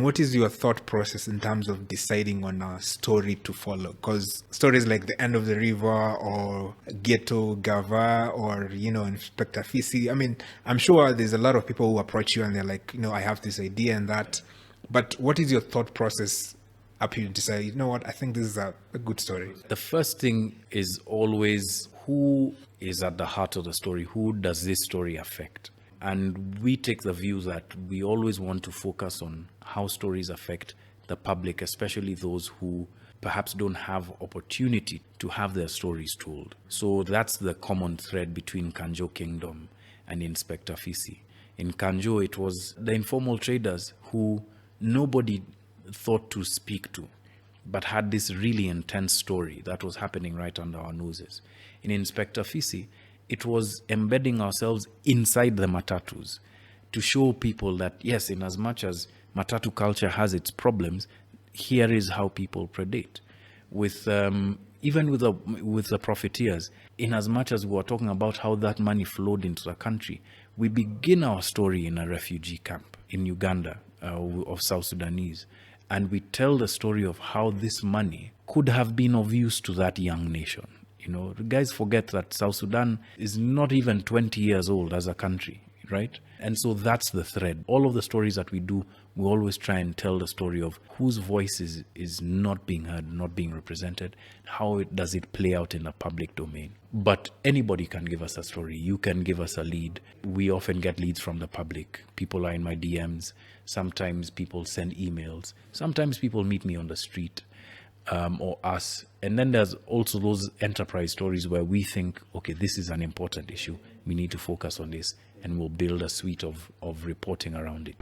What is your thought process in terms of deciding on a story to follow? Because stories like The End of the River or Ghetto Gava or, Inspector Fisi, I mean, I'm sure there's a lot of people who approach you and they're like, I have this idea and that. But what is your thought process up here to decide, you know what, I think this is a good story? The first thing is always who is at the heart of the story? Who does this story affect? And we take the view that we always want to focus on how stories affect the public, especially those who perhaps don't have opportunity to have their stories told. So that's the common thread between Kanjo Kingdom and Inspector Fisi. In Kanjo, it was the informal traders who nobody thought to speak to, but had this really intense story that was happening right under our noses. In Inspector Fisi, it was embedding ourselves inside the matatus to show people that, yes, in as much as matatu culture has its problems, here is how people predate. With even with the profiteers, in as much as we were talking about how that money flowed into the country, we begin our story in a refugee camp in Uganda of South Sudanese. And we tell the story of how this money could have been of use to that young nation. The guys forget that South Sudan is not even 20 years old as a country, right? And so that's the thread. All of the stories that we do, we always try and tell the story of whose voice is not being heard, not being represented. How does it play out in the public domain? But anybody can give us a story. You can give us a lead. We often get leads from the public. People are in my DMs. Sometimes people send emails. Sometimes people meet me on the street. Or us. And then there's also those enterprise stories where we think, okay, this is an important issue. We need to focus on this, and we'll build a suite of reporting around it.